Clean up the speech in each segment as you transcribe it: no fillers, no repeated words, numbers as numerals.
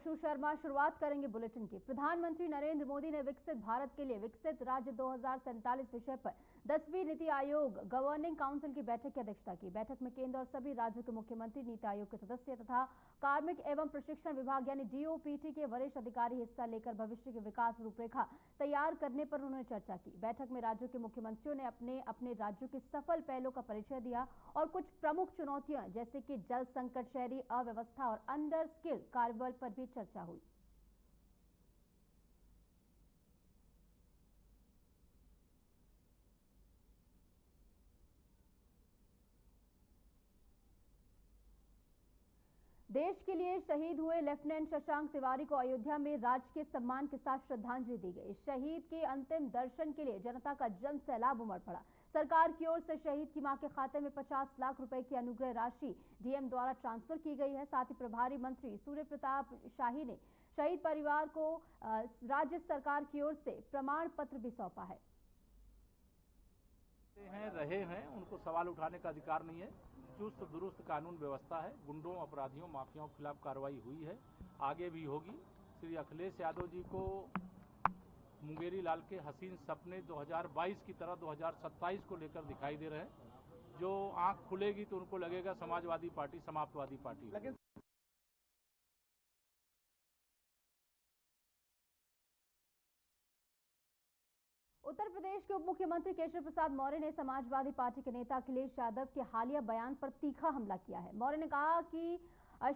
आयशु शर्मा शुरुआत करेंगे बुलेटिन की। प्रधानमंत्री नरेंद्र मोदी ने विकसित भारत के लिए विकसित राज्य 2047 विषय पर 10वीं नीति आयोग गवर्निंग काउंसिल की बैठक की अध्यक्षता की। बैठक में केंद्र और सभी राज्यों के मुख्यमंत्री, नीति आयोग के सदस्य तथा कार्मिक एवं प्रशिक्षण विभाग यानी डीओपीटी के वरिष्ठ अधिकारी हिस्सा लेकर भविष्य की विकास रूपरेखा तैयार करने पर उन्होंने चर्चा की। बैठक में राज्यों के मुख्यमंत्रियों ने अपने अपने राज्यों के सफल पहलों का परिचय दिया और कुछ प्रमुख चुनौतियां जैसे कि जल संकट, शहरी अव्यवस्था और अंडर स्किल कार्यबल पर भी चर्चा हुई। देश के लिए शहीद हुए लेफ्टिनेंट शशांक तिवारी को अयोध्या में राजकीय सम्मान के साथ श्रद्धांजलि दी गई। शहीद के अंतिम दर्शन के लिए जनता का जन सैलाब उमड़ पड़ा। सरकार की ओर से शहीद की मां के खाते में 50 लाख रुपए की अनुग्रह राशि डीएम द्वारा ट्रांसफर की गई है। साथ ही प्रभारी मंत्री सूर्य प्रताप शाही ने शहीद परिवार को राज्य सरकार की ओर से प्रमाण पत्र भी सौंपा है। रहे हैं उनको सवाल उठाने का अधिकार नहीं है। चुस्त दुरुस्त कानून व्यवस्था है। गुंडों, अपराधियों, माफियाओं के खिलाफ कार्रवाई हुई है, आगे भी होगी। श्री अखिलेश यादव जी को मुंगेरी लाल के हसीन सपने 2022 की तरह 2027 को लेकर दिखाई दे रहे हैं। जो आंख खुलेगी तो उनको लगेगा समाजवादी पार्टी समाप्तवादी पार्टी। उत्तर प्रदेश के उप मुख्यमंत्री केशव प्रसाद मौर्य ने समाजवादी पार्टी के नेता अखिलेश यादव के हालिया बयान पर तीखा हमला किया है। मौर्य ने कहा कि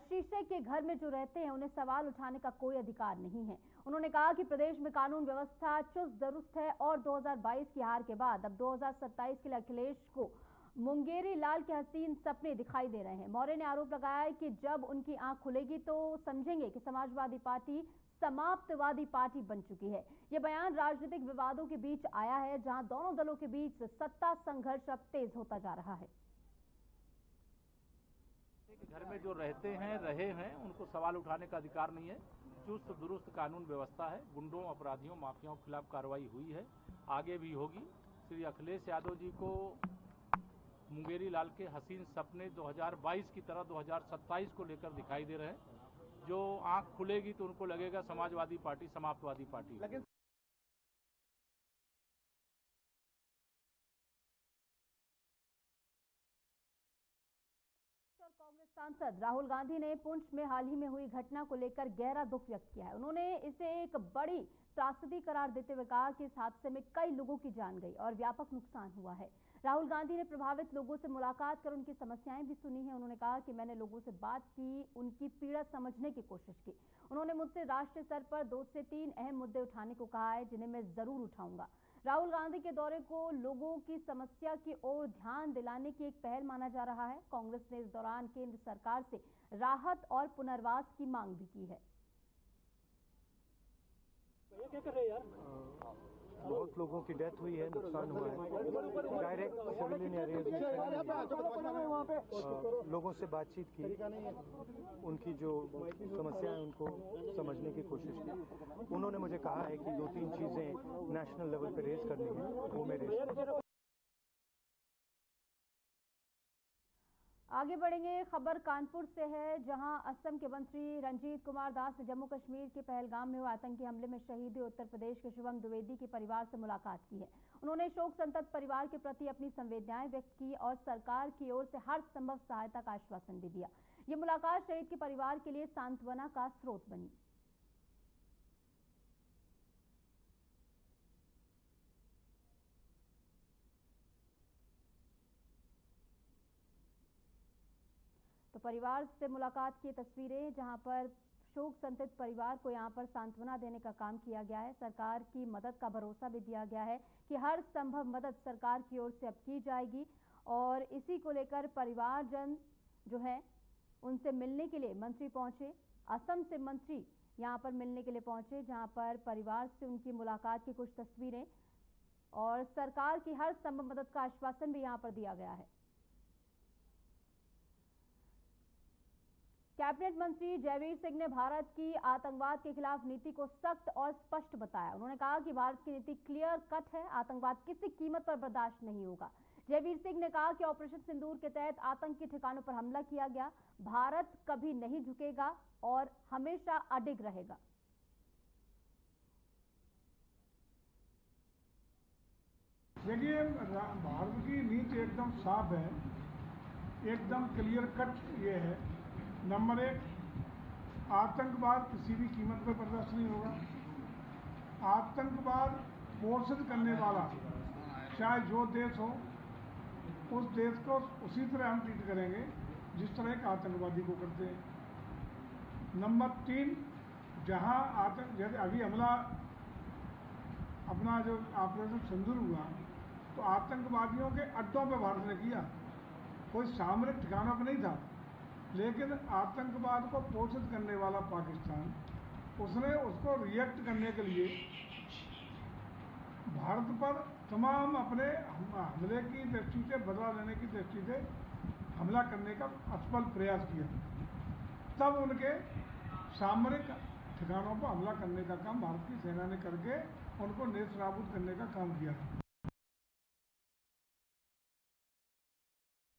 शीशे के घर में जो रहते हैं उन्हें सवाल उठाने का कोई अधिकार नहीं है। उन्होंने कहा कि प्रदेश में कानून व्यवस्था चुस्त दुरुस्त है और 2022 की हार के बाद अब 2027 के लिए अखिलेश को मुंगेरी लाल के हसीन सपने दिखाई दे रहे हैं। मौर्य ने आरोप लगाया कि जब उनकी आंख खुलेगी तो समझेंगे कि समाजवादी पार्टी समाप्तवादी पार्टी बन चुकी है। यह बयान राजनीतिक विवादों के बीच आया है, जहां दोनों दलों के बीच सत्ता संघर्ष अब तेज होता जा रहा है। घर में जो रहते हैं रहे हैं उनको सवाल उठाने का अधिकार नहीं है। चुस्त दुरुस्त कानून व्यवस्था है। गुंडों, अपराधियों, माफियाओं के खिलाफ कार्रवाई हुई है, आगे भी होगी। श्री अखिलेश यादव जी को मुंगेरी लाल के हसीन सपने 2022 की तरह 2027 को लेकर दिखाई दे रहे हैं। जो आंख खुलेगी तो उनको लगेगा समाजवादी पार्टी समाप्तवादी पार्टी। कांग्रेस सांसद राहुल गांधी ने पुंछ में हाल ही में हुई घटना को लेकर गहरा दुख व्यक्त किया है। उन्होंने इसे एक बड़ी त्रासदी करार देते हुए कहा कि इस हादसे में कई लोगों की जान गई और व्यापक नुकसान हुआ है। राहुल गांधी ने प्रभावित लोगों से मुलाकात कर उनकी समस्याएं भी सुनी है। उन्होंने कहा कि मैंने लोगों से बात की, उनकी पीड़ा समझने की कोशिश की। उन्होंने मुझसे राष्ट्रीय स्तर पर 2 से 3 अहम मुद्दे उठाने को कहा है, जिन्हें मैं जरूर उठाऊंगा। राहुल गांधी के दौरे को लोगों की समस्या की ओर ध्यान दिलाने की एक पहल माना जा रहा है। कांग्रेस ने इस दौरान केंद्र सरकार से राहत और पुनर्वास की मांग भी की है। क्या कर रहे हैं यार? बहुत लोगों की डेथ हुई है, नुकसान हुआ है। डायरेक्ट सिविलियन एरिया लोगों से बातचीत की, उनकी जो समस्या है उनको समझने की कोशिश की। उन्होंने मुझे कहा है कि 2-3 चीजें नेशनल लेवल पे रेज करनी है, वो मैं रेज। आगे बढ़ेंगे। खबर कानपुर से है, जहां असम के मंत्री रंजीत कुमार दास ने जम्मू कश्मीर के पहलगाम में हुए आतंकी हमले में शहीद हुए उत्तर प्रदेश के शुभम द्विवेदी के परिवार से मुलाकात की है। उन्होंने शोक संतप्त परिवार के प्रति अपनी संवेदनाएं व्यक्त की और सरकार की ओर से हर संभव सहायता का आश्वासन भी दिया। ये मुलाकात शहीद के परिवार के लिए सांत्वना का स्रोत बनी। तो परिवार से मुलाकात की तस्वीरें, जहां पर शोक संतप्त परिवार को यहां पर सांत्वना देने का काम किया गया है। सरकार की मदद का भरोसा भी दिया गया है कि हर संभव मदद सरकार की ओर से अब की जाएगी। और इसी को लेकर परिवारजन जो है उनसे मिलने के लिए मंत्री पहुंचे। असम से मंत्री यहां पर मिलने के लिए पहुंचे, जहां पर परिवार से उनकी मुलाकात की कुछ तस्वीरें और सरकार की हर संभव मदद का आश्वासन भी यहां पर दिया गया है। कैबिनेट मंत्री जयवीर सिंह ने भारत की आतंकवाद के खिलाफ नीति को सख्त और स्पष्ट बताया। उन्होंने कहा कि भारत की नीति क्लियर कट है, आतंकवाद किसी कीमत पर बर्दाश्त नहीं होगा। जयवीर सिंह ने कहा कि ऑपरेशन सिंदूर के तहत आतंकी ठिकानों पर हमला किया गया। भारत कभी नहीं झुकेगा और हमेशा अडिग रहेगा। देखिए, भारत की नीति एकदम साफ है, एकदम क्लियर कट ये है। नंबर 1, आतंकवाद किसी भी कीमत पर बर्दाश्त नहीं होगा। आतंकवाद पोषित करने वाला चाहे जो देश हो, उस देश को उसी तरह हम ट्रीट करेंगे जिस तरह एक आतंकवादी को करते हैं। नंबर 3, जहां जैसे अभी हमला अपना जो ऑपरेशन सिंदूर हुआ, तो आतंकवादियों के अड्डों पर भारत ने किया, कोई सामरिक ठिकानों पर नहीं था। लेकिन आतंकवाद को पोषित करने वाला पाकिस्तान, उसने उसको रिएक्ट करने के लिए भारत पर तमाम अपने हमले की दृष्टि से, बदला लेने की दृष्टि से हमला करने का असफल प्रयास किया। तब उनके सामरिक ठिकानों पर हमला करने का काम भारत की सेना ने करके उनको नेस्त नाबूद करने का काम किया।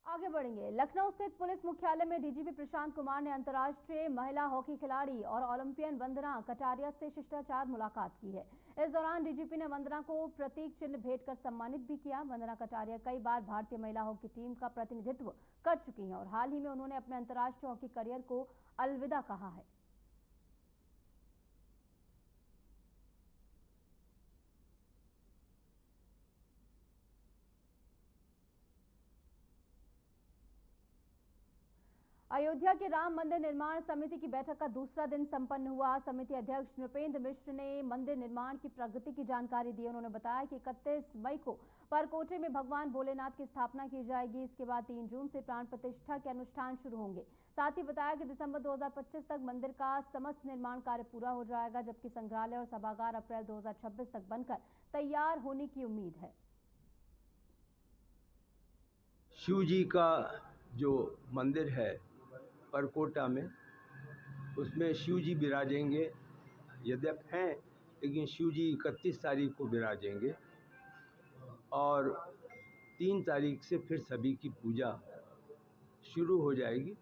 आगे बढ़ेंगे। लखनऊ स्थित पुलिस मुख्यालय में डीजीपी प्रशांत कुमार ने अंतर्राष्ट्रीय महिला हॉकी खिलाड़ी और ओलंपियन वंदना कटारिया से शिष्टाचार मुलाकात की है। इस दौरान डीजीपी ने वंदना को प्रतीक चिन्ह भेंट कर सम्मानित भी किया। वंदना कटारिया कई बार भारतीय महिला हॉकी टीम का प्रतिनिधित्व कर चुकी हैं और हाल ही में उन्होंने अपने अंतर्राष्ट्रीय हॉकी करियर को अलविदा कहा है। अयोध्या के राम मंदिर निर्माण समिति की बैठक का दूसरा दिन संपन्न हुआ। समिति अध्यक्ष नृपेंद्र मिश्र ने मंदिर निर्माण की प्रगति की जानकारी दी। उन्होंने बताया कि 31 मई को परकोटे में भगवान भोलेनाथ की स्थापना की जाएगी। इसके बाद 3 जून से प्राण प्रतिष्ठा के अनुष्ठान शुरू होंगे। साथ ही बताया कि दिसंबर 2025 तक मंदिर का समस्त निर्माण कार्य पूरा हो जाएगा, जबकि संग्रहालय और सभागार अप्रैल 2026 तक बनकर तैयार होने की उम्मीद है। शिव जी का जो मंदिर है परकोटा में, उसमें शिव जी विराजेंगे। यद्यप हैं, लेकिन शिव जी 31 तारीख को विराजेंगे और 3 तारीख से फिर सभी की पूजा शुरू हो जाएगी।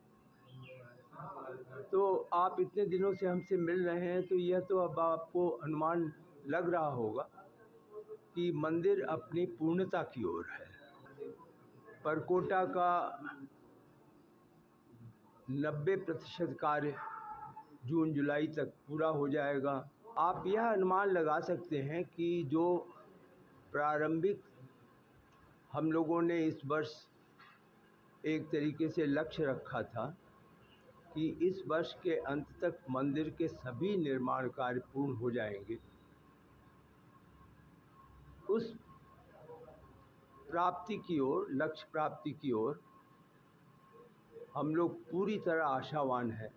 तो आप इतने दिनों से हमसे मिल रहे हैं, तो यह तो अब आपको अनुमान लग रहा होगा कि मंदिर अपनी पूर्णता की ओर है। परकोटा का 90% कार्य जून जुलाई तक पूरा हो जाएगा। आप यह अनुमान लगा सकते हैं कि जो प्रारंभिक हम लोगों ने इस वर्ष एक तरीके से लक्ष्य रखा था कि इस वर्ष के अंत तक मंदिर के सभी निर्माण कार्य पूर्ण हो जाएंगे, उस प्राप्ति की ओर, लक्ष्य प्राप्ति की ओर हम लोग पूरी तरह आशावान हैं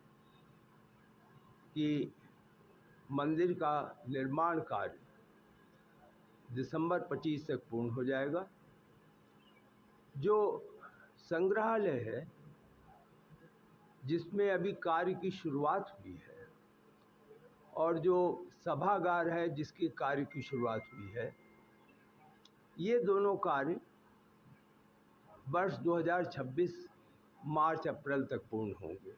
कि मंदिर का निर्माण कार्य दिसंबर 25 तक पूर्ण हो जाएगा। जो संग्रहालय है, जिसमें अभी कार्य की शुरुआत हुई है, और जो सभागार है जिसके कार्य की शुरुआत हुई है, ये दोनों कार्य वर्ष 2026 मार्च अप्रैल तक पूर्ण होंगे।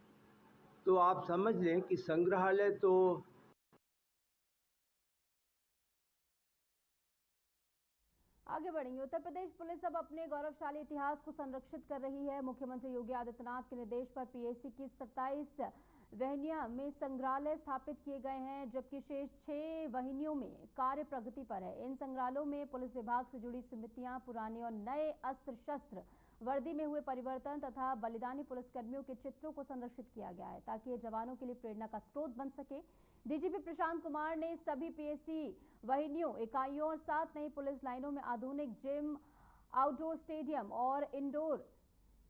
तो आप समझ लें कि संग्रहालय तो आगे बढ़ेंगे। उत्तर प्रदेश पुलिस अब अपने गौरवशाली इतिहास को संरक्षित कर रही है। मुख्यमंत्री योगी आदित्यनाथ के निर्देश पर पीएसी की 27 वाहिनियों में संग्रहालय स्थापित किए गए हैं, जबकि शेष 6 वाहिनियों में कार्य प्रगति पर है। इन संग्रहालयों में पुलिस विभाग से जुड़ी समितियां, पुराने और नए अस्त्र शस्त्र, वर्दी में हुए परिवर्तन तथा बलिदानी पुलिसकर्मियों के चित्रों को संरक्षित किया गया है, ताकि ये जवानों के लिए प्रेरणा का स्रोत बन सके। डीजीपी प्रशांत कुमार ने सभी पीएसी वाहिनियों, इकाइयों और 7 नई पुलिस लाइनों में आधुनिक जिम, आउटडोर स्टेडियम और इंडोर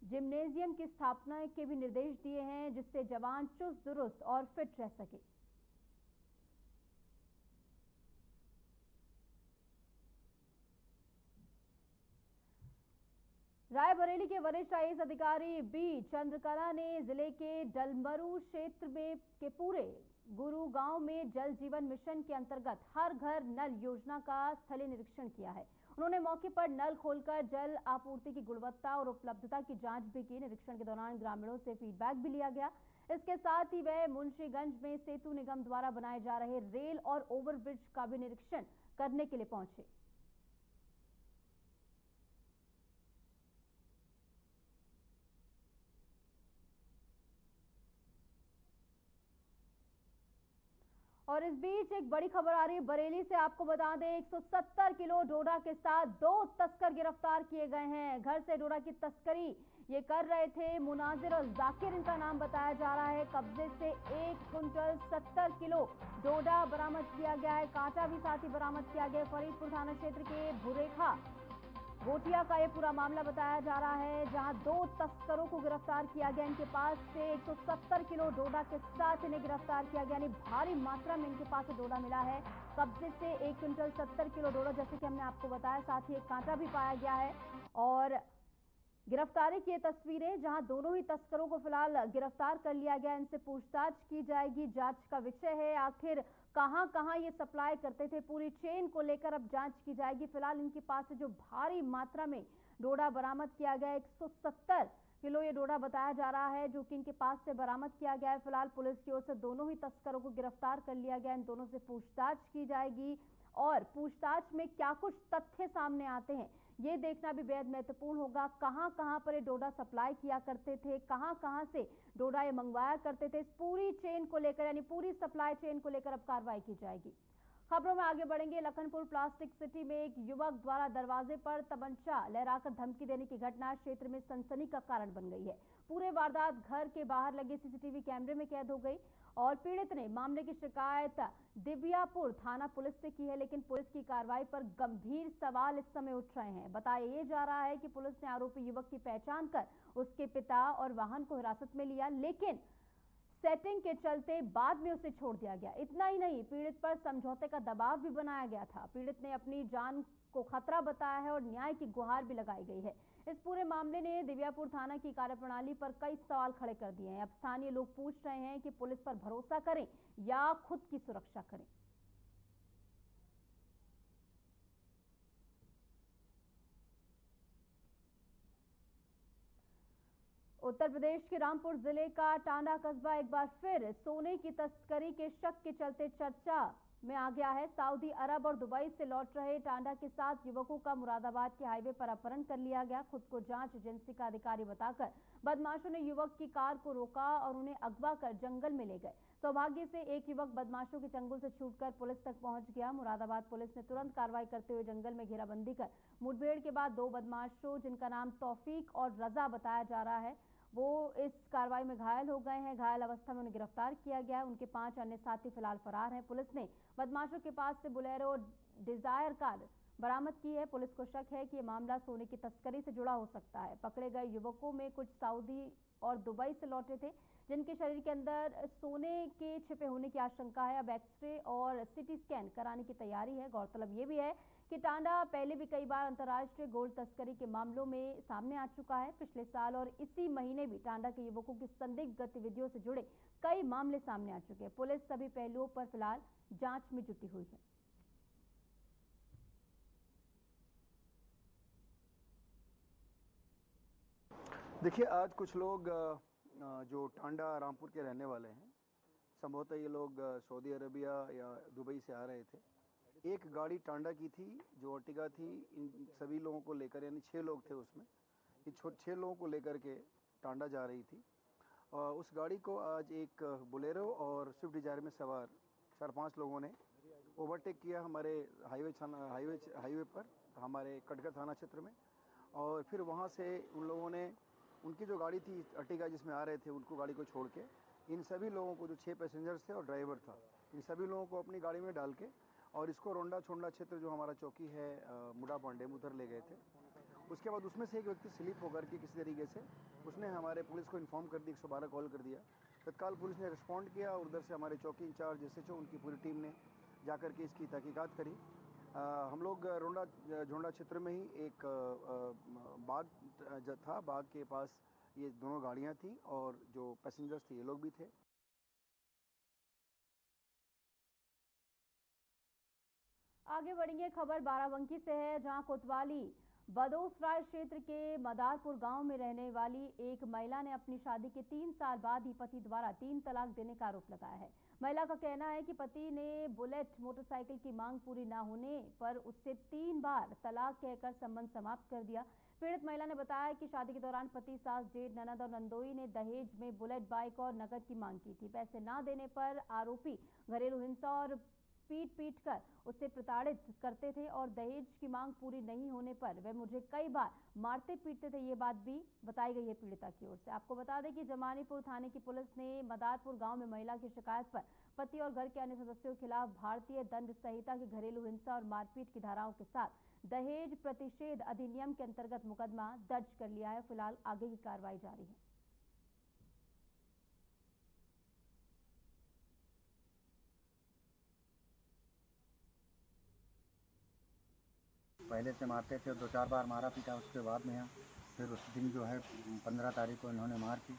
जिम्नेजियम की स्थापना के भी निर्देश दिए हैं, जिससे जवान चुस्त दुरुस्त और फिट रह सके। रायबरेली के वरिष्ठ आईएएस अधिकारी बी चंद्रकला ने जिले के डलमरू क्षेत्र में के पूरे गुरु गांव में जल जीवन मिशन के अंतर्गत हर घर नल योजना का स्थलीय निरीक्षण किया है। उन्होंने मौके पर नल खोलकर जल आपूर्ति की गुणवत्ता और उपलब्धता की जांच भी की। निरीक्षण के दौरान ग्रामीणों से फीडबैक भी लिया गया। इसके साथ ही वह मुंशीगंज में सेतु निगम द्वारा बनाए जा रहे रेल और ओवरब्रिज का भी निरीक्षण करने के लिए पहुंचे। और इस बीच एक बड़ी खबर आ रही है बरेली से। आपको बता दें 170 किलो डोडा के साथ 2 तस्कर गिरफ्तार किए गए हैं। घर से डोडा की तस्करी ये कर रहे थे मुनाजिर और जाकिर, इनका नाम बताया जा रहा है। कब्जे से 1 कुंटल 70 किलो डोडा बरामद किया गया है। कांटा भी साथ ही बरामद किया गया। फरीदपुर थाना क्षेत्र के भुरेखा गोटिया का ये पूरा मामला बताया जा रहा है, जहां 2 तस्करों को गिरफ्तार किया गया। इनके पास से 170 किलो डोडा के साथ इन्हें गिरफ्तार किया गया, यानी भारी मात्रा में इनके पास से डोडा मिला है। कब्जे से 1 क्विंटल 70 किलो डोडा, जैसे कि हमने आपको बताया, साथ ही एक कांटा भी पाया गया है। और गिरफ्तारी की ये तस्वीरें, जहां दोनों ही तस्करों को फिलहाल गिरफ्तार कर लिया गया। इनसे पूछताछ की जाएगी। जांच का विषय है आखिर कहां कहां ये सप्लाई करते थे, पूरी चेन को लेकर अब जांच की जाएगी। फिलहाल इनके पास से जो भारी मात्रा में डोडा बरामद किया गया, 170 किलो ये डोडा बताया जा रहा है, जो कि इनके पास से बरामद किया गया है। फिलहाल पुलिस की ओर से दोनों ही तस्करों को गिरफ्तार कर लिया गया। इन दोनों से पूछताछ की जाएगी और पूछताछ में क्या कुछ तथ्य सामने आते हैं ये देखना भी बेहद महत्वपूर्ण होगा। कहां कहां पर ये डोडा सप्लाई किया करते थे, कहां कहां से डोडा ये मंगवाया करते थे, इस पूरी चेन को लेकर, यानी पूरी सप्लाई चेन को लेकर अब कार्रवाई की जाएगी। खबरों में आगे बढ़ेंगे। लखनपुर प्लास्टिक सिटी में एक युवक द्वारा दरवाजे पर तमंचा लहराकर धमकी देने की घटना क्षेत्र में सनसनी का कारण बन गई है। पूरे वारदात घर के बाहर लगे सीसीटीवी कैमरे में कैद हो गई और पीड़ित ने मामले की शिकायत दिव्यापुर थाना पुलिस से की है, लेकिन पुलिस की कार्रवाई पर गंभीर सवाल इस समय उठ रहे हैं। बताया ये जा रहा है कि पुलिस ने आरोपी युवक की पहचान कर उसके पिता और वाहन को हिरासत में लिया, लेकिन सेटिंग के चलते बाद में उसे छोड़ दिया गया। इतना ही नहीं, पीड़ित पर समझौते का दबाव भी बनाया गया था। पीड़ित ने अपनी जान को खतरा बताया है और न्याय की गुहार भी लगाई गई है। इस पूरे मामले ने दिव्यापुर थाना की कार्यप्रणाली पर कई सवाल खड़े कर दिए हैं। अब स्थानीय लोग पूछ रहे हैं कि पुलिस पर भरोसा करें या खुद की सुरक्षा करें। उत्तर प्रदेश के रामपुर जिले का टांडा कस्बा एक बार फिर सोने की तस्करी के शक के चलते चर्चा में आ गया है। सऊदी अरब और दुबई से लौट रहे टांडा के 7 युवकों का मुरादाबाद के हाईवे पर अपहरण कर लिया गया। खुद को जांच एजेंसी का अधिकारी बताकर बदमाशों ने युवक की कार को रोका और उन्हें अगवा कर जंगल में ले गए। सौभाग्य से एक युवक बदमाशों के चंगुल से छूटकर पुलिस तक पहुंच गया। मुरादाबाद पुलिस ने तुरंत कार्रवाई करते हुए जंगल में घेराबंदी कर मुठभेड़ के बाद 2 बदमाशों, जिनका नाम तौफीक और रजा बताया जा रहा है, वो इस कार्रवाई में घायल हो गए हैं। घायल अवस्था में उन्हें गिरफ्तार किया गया है। उनके 5 अन्य साथी फिलहाल फरार हैं। पुलिस ने बदमाशों के पास से बोलेरो डिजायर कार बरामद की है। पुलिस को शक है कि ये मामला सोने की तस्करी से जुड़ा हो सकता है। पकड़े गए युवकों में कुछ सऊदी और दुबई से लौटे थे, जिनके शरीर के अंदर सोने के छिपे होने की आशंका है। अब एक्सरे और सिटी स्कैन कराने की तैयारी है। गौरतलब ये भी है कि टांडा पहले भी कई बार अंतर्राष्ट्रीय गोल्ड तस्करी के मामलों में सामने आ चुका है। पिछले साल और इसी महीने भी टांडा के युवकों की संदिग्ध गतिविधियों से जुड़े कई मामले सामने आ चुके हैं। पुलिस सभी पहलुओं पर फिलहाल जांच में जुटी हुई है। देखिए, आज कुछ लोग जो टांडा रामपुर के रहने वाले हैं, संभवतः ये लोग सऊदी अरेबिया या दुबई से आ रहे थे। एक गाड़ी टांडा की थी जो अर्टिगा थी। इन सभी लोगों को लेकर, यानी 6 लोग थे उसमें, ये 6 लोगों को लेकर के टांडा जा रही थी। उस गाड़ी को आज एक बोलेरो और स्विफ्ट डिजायर में सवार 4-5 लोगों ने ओवरटेक किया हमारे हाईवे पर, हमारे कटघर थाना क्षेत्र में। और फिर वहाँ से उन लोगों ने, उनकी जो गाड़ी थी अर्टिगा जिसमें आ रहे थे, उनको गाड़ी को छोड़ के इन सभी लोगों को, जो 6 पैसेंजर्स थे और ड्राइवर था, इन सभी लोगों को अपनी गाड़ी में डाल के और इसको रोंडा छोंडा क्षेत्र जो हमारा चौकी है मुडा पांडेम, उधर ले गए थे। उसके बाद उसमें से एक व्यक्ति स्लिप होकर के किसी तरीके से उसने हमारे पुलिस को इन्फॉर्म कर दी, 112 कॉल कर दिया। तत्काल पुलिस ने रिस्पॉन्ड किया और उधर से हमारे चौकी इंचार्ज SHO, उनकी पूरी टीम ने जाकर के इसकी तहकीकात करी। हम लोग रोंडा झोंडा क्षेत्र में ही एक बाग था, बाग के पास ये दोनों गाड़ियाँ थी और जो पैसेंजर्स थे ये लोग भी थे। आगे बढ़ेंगे, खबर बाराबंकी से है, जहां कोतवाली बदोसराय क्षेत्र के मदारपुर गांव में रहने वाली एक महिला ने अपनी शादी के 3 साल बाद ही पति द्वारा 3 तलाक देने का आरोप लगाया है। महिला का कहना है कि पति ने बुलेट मोटरसाइकिल की मांग पूरी न होने पर उससे 3 बार तलाक कहकर संबंध समाप्त कर दिया। पीड़ित महिला ने बताया कि शादी के दौरान पति, सास, जेठ, ननद और नंदोई ने दहेज में बुलेट बाइक और नकद की मांग की थी। पैसे न देने पर आरोपी घरेलू हिंसा और पीट कर उससे प्रताड़ित करते थे और दहेज की मांग पूरी नहीं होने पर वे मुझे कई बार मारते पीटते थे। ये बात भी बताई गई है पीड़िता की ओर से। आपको बता दें कि जमानीपुर थाने की पुलिस ने मदारपुर गांव में महिला की शिकायत पर पति और घर के अन्य सदस्यों के खिलाफ भारतीय दंड संहिता की घरेलू हिंसा और मारपीट की धाराओं के साथ दहेज प्रतिषेध अधिनियम के अंतर्गत मुकदमा दर्ज कर लिया है। फिलहाल आगे की कार्रवाई जारी है। पहले से मारते थे, 2-4 बार मारा पीटा। उसके बाद में फिर उस दिन जो है 15 तारीख को इन्होंने मार की।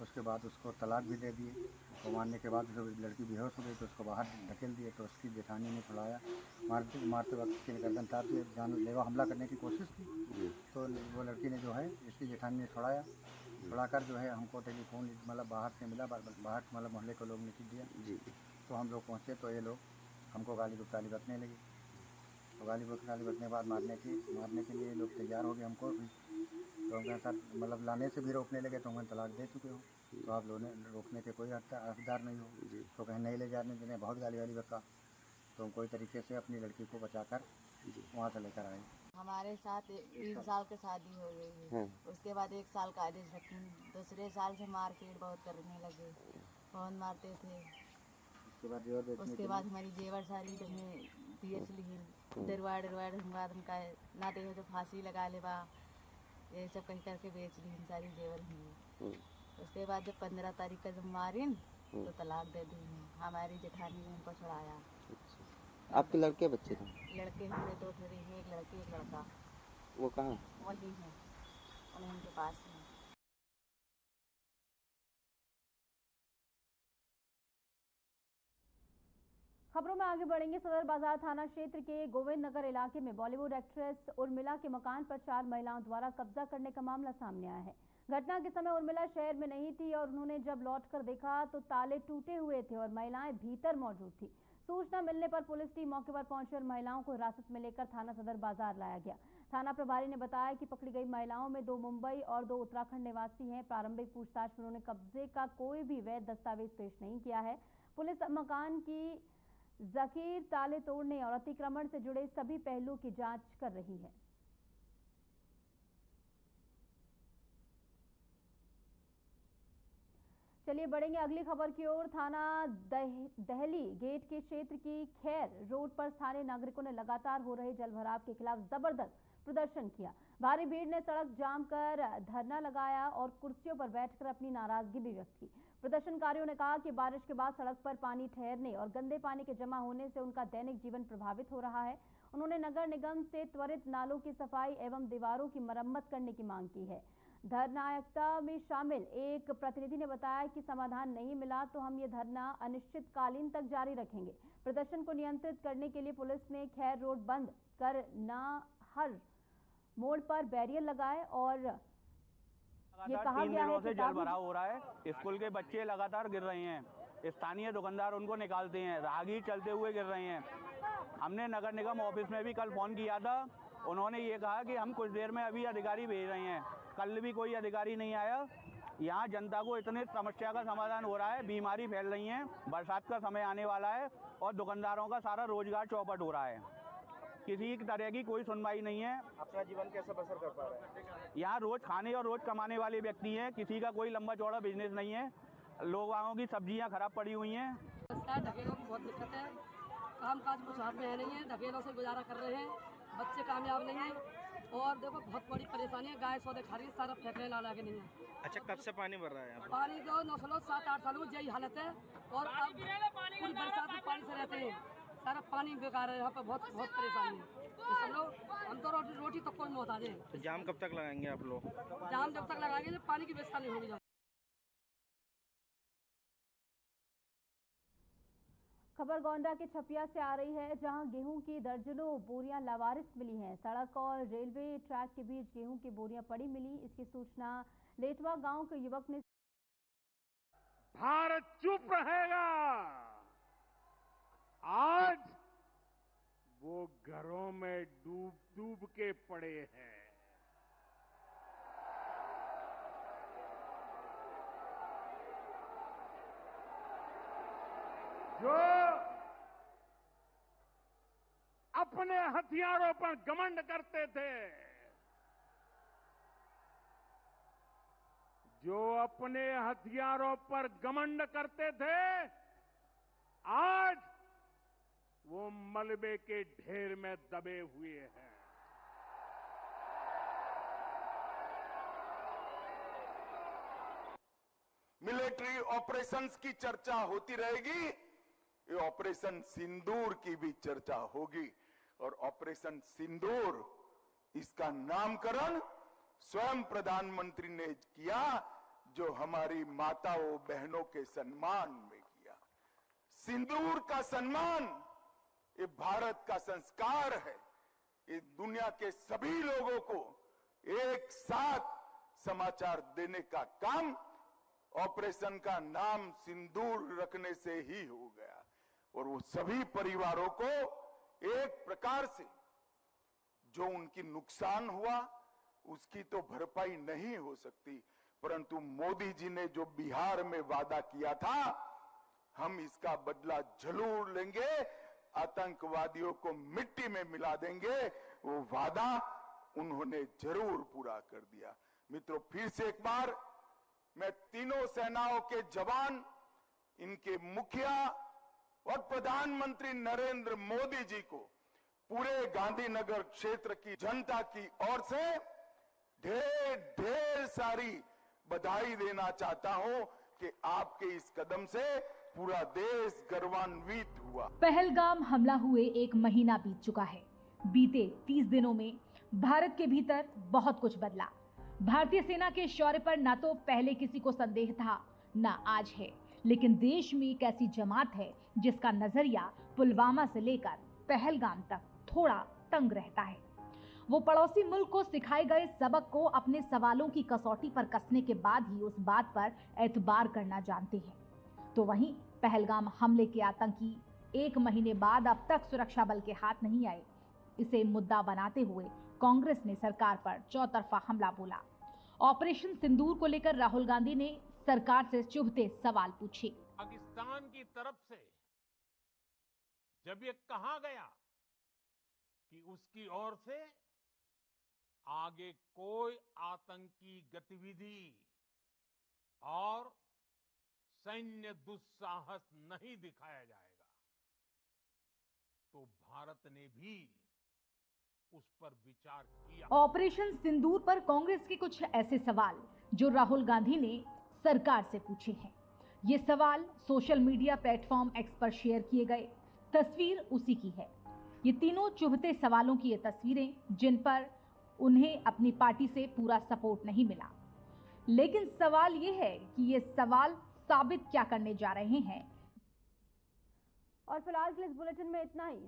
उसके बाद उसको तलाक भी दे दिए। तो मारने के बाद जब लड़की बेहोश हो गई तो उसको बाहर धकेल दिए। तो उसकी जेठानी ने छुड़ाया, मारते वक्त उसकी गर्दन काट दिए, जानलेवा हमला करने की कोशिश की। तो वो लड़की ने जो है, इसकी जेठानी ने छुड़ाकर जो है हमको टेलीफोन मतलब बाहर से मिला, बाहर मतलब मोहल्ले के लोग ने दिया। तो हम लोग पहुँचे तो ये लोग हमको गाली गुप्ताली बरतने लगे। तो गाली बरतने के बाद मारने के लिए लोग तैयार हो गए हमको भी। तो हम साथ मतलब लाने से भी रोकने लगे। तो हम तलाक दे चुके हो, तो आप लोगों ने रोकने के कोई हकदार नहीं हो। तो कहीं नहीं ले जाने देने, बहुत गाली बका। तो हम कोई तरीके से अपनी लड़की को बचाकर वहाँ से लेकर आए। हमारे साथ 3 साल की शादी हो गई है। उसके बाद 1 साल का आदेश रखी। दूसरे साल से मारपीट बहुत करने लगे, बहुत मारते थे। उसके बाद हमारी जेवर सारी दिए दरवाड़ हमका ना दे तो फांसी लगा ले बा, ये सब कहीं करके बेच ली सारी जेवर ही। उसके बाद जब 15 तारीख का जब मारिन तो तलाक दे दी। हमारी जेठानी ने हमको छुड़ाया। आपके लड़के बच्चे थे? लड़के हमारे 2 थे, एक लड़की एक लड़का। वो कहाँ? वही है, उनके पास है। खबरों में आगे बढ़ेंगे। सदर बाजार थाना क्षेत्र के गोविंद नगर इलाके में बॉलीवुड एक्ट्रेस उर्मिला के मकान पर 4 महिलाओं द्वारा कब्जा करने का मामला सामने आया है। घटना के समय उर्मिला शहर में नहीं थी और उन्होंने जब लौटकर देखा तो ताले टूटे हुए थे और महिलाएं भीतर मौजूद थी। सूचना मिलने पर पुलिस टीम मौके पर पहुंची और महिलाओं को हिरासत में लेकर थाना सदर बाजार लाया गया। थाना प्रभारी ने बताया कि पकड़ी गई महिलाओं में 2 मुंबई और 2 उत्तराखंड निवासी हैं। प्रारंभिक पूछताछ में उन्होंने कब्जे का कोई भी वैध दस्तावेज पेश नहीं किया है। पुलिस मकान की जकीर, ताले तोड़ने और अतिक्रमण से जुड़े सभी पहलुओं की जांच कर रही है। चलिए बढ़ेंगे अगली खबर की ओर। थाना दहली गेट के क्षेत्र की खैर रोड पर स्थानीय नागरिकों ने लगातार हो रहे जलभराव के खिलाफ जबरदस्त प्रदर्शन किया। भारी भीड़ ने सड़क जाम कर धरना लगाया और कुर्सियों पर बैठकर अपनी नाराजगी भी व्यक्त की। प्रदर्शनकारियों ने कहा कि बारिश के बाद सड़क पर पानी ठहरने और गंदे पानी के जमा होने से उनका दैनिक जीवन प्रभावित हो रहा है। उन्होंने नगर निगम से त्वरित नालों की सफाई एवं दीवारों की मरम्मत करने की मांग की है। धरनायकता में शामिल एक प्रतिनिधि ने बताया कि समाधान नहीं मिला तो हम ये धरना अनिश्चितकालीन तक जारी रखेंगे। प्रदर्शन को नियंत्रित करने के लिए पुलिस ने खैर रोड बंद कर हर मोड़ पर बैरियर लगाए और ये कहा गया है कि जल भराव हो रहा है। स्कूल के बच्चे लगातार गिर रहे हैं, स्थानीय दुकानदार उनको निकालते हैं, राहगीर चलते हुए गिर रहे हैं। हमने नगर निगम ऑफिस में भी कल फोन किया था, उन्होंने ये कहा कि हम कुछ देर में अभी अधिकारी भेज रहे हैं। कल भी कोई अधिकारी नहीं आया। यहाँ जनता को इतने समस्या का समाधान हो रहा है, बीमारी फैल रही है, बरसात का समय आने वाला है और दुकानदारों का सारा रोजगार चौपट हो रहा है। किसी तरह की कोई सुनवाई नहीं है। अपना जीवन कैसे बसर कर पा रहे हैं? यहाँ रोज खाने और रोज कमाने वाले व्यक्ति हैं, किसी का कोई लंबा चौड़ा बिजनेस नहीं है। लोगों की सब्जियाँ खराब पड़ी हुई हैं। ढकेलों की बहुत दिक्कत है, काम काज कुछ हाथ में है नहीं है, ढकेलों से गुजारा कर रहे हैं, बच्चे कामयाब नहीं है और देखो बहुत बड़ी परेशानी है। गाय सौदे खा रही है, सारा फेंकने ला के नहीं है। अच्छा, कब से पानी भर रहा है यहाँ? पानी तो 7-8 सालों में यही हालत है और अब पूरी बरसात में पानी से रहते हैं, सारा पानी बेकार है। यहाँ पर बहुत परेशानी है। तो सब लोग हम तो रोटी तक कोई मोहताज है। तो जाम कब तक लगाएंगे आप लोग? जाम जब तक लगाएंगे जब पानी की व्यवस्था नहीं होगी। खबर गोंडा के छपिया से आ रही है, जहां गेहूं की दर्जनों बोरियां लावारिस मिली हैं। सड़क और रेलवे ट्रैक के बीच गेहूं की बोरियां पड़ी मिली। इसकी सूचना लेटवा गांव के युवक ने। भारत चुप रहेगा। आज वो घरों में डूब डूब के पड़े हैं। जो अपने हथियारों पर घमंड करते थे, जो अपने हथियारों पर घमंड करते थे, आज वो मलबे के ढेर में दबे हुए हैं। मिलिट्री ऑपरेशंस की चर्चा होती रहेगी, ये ऑपरेशन सिंदूर की भी चर्चा होगी। और ऑपरेशन सिंदूर, इसका नामकरण स्वयं प्रधानमंत्री ने किया, जो हमारी माताओं बहनों के सम्मान में किया। सिंदूर का सम्मान ये भारत का संस्कार है। ये दुनिया के सभी लोगों को एक साथ समाचार देने का काम ऑपरेशन का नाम सिंदूर रखने से ही हो गया। और वो सभी परिवारों को एक प्रकार से जो उनकी नुकसान हुआ उसकी तो भरपाई नहीं हो सकती, परंतु मोदी जी ने जो बिहार में वादा किया था, हम इसका बदला जरूर लेंगे, आतंकवादियों को मिट्टी में मिला देंगे, वो वादा उन्होंने जरूर पूरा कर दिया। मित्रों, फिर से एक बार मैं तीनों सेनाओं के जवान, इनके मुखिया और प्रधानमंत्री नरेंद्र मोदी जी को, पूरे गांधीनगर क्षेत्र की जनता की ओर से ढेर ढेर सारी बधाई देना चाहता हूं कि आपके इस कदम से पूरा देश गर्वान्वित हुआ। पहलगाम हमला हुए 1 महीना बीत चुका है। बीते 30 दिनों में भारत के भीतर बहुत कुछ बदला। भारतीय सेना के शौर्य पर न तो पहले किसी को संदेह था, न आज है, लेकिन देश में एक ऐसी जमात है जिसका नजरिया पुलवामा से लेकर पहलगाम तक थोड़ा तंग रहता है। वो पड़ोसी मुल्क को सिखाए गए सबक को अपने सवालों की कसौटी पर कसने के बाद ही उस बात पर एतबार करना जानते हैं। तो वहीं पहलगाम हमले के आतंकी 1 महीने बाद अब तक सुरक्षा बल के हाथ नहीं आए। इसे मुद्दा बनाते हुए कांग्रेस ने सरकार पर चौतरफा हमला बोला। ऑपरेशन सिंदूर को लेकर राहुल गांधी ने सरकार से चुभते सवाल पूछे। पाकिस्तान की तरफ से जब ये कहा गया कि उसकी ओर से आगे कोई आतंकी गतिविधि और सैन्य दुस्साहस नहीं दिखाया जाएगा, तो भारत ने भी उस पर विचार किया। ऑपरेशन सिंदूर पर कांग्रेस के कुछ ऐसे सवाल जो राहुल गांधी ने सरकार से पूछे हैं। ये सवाल सोशल मीडिया प्लेटफॉर्म एक्स पर शेयर किए गए। तस्वीर उसी की है। ये तीनों चुभते सवालों की ये तस्वीरें, जिन पर उन्हें अपनी पार्टी से पूरा सपोर्ट नहीं मिला। लेकिन सवाल ये है कि ये सवाल साबित क्या करने जा रहे हैं। और फिलहाल के इस बुलेटिन में इतना ही।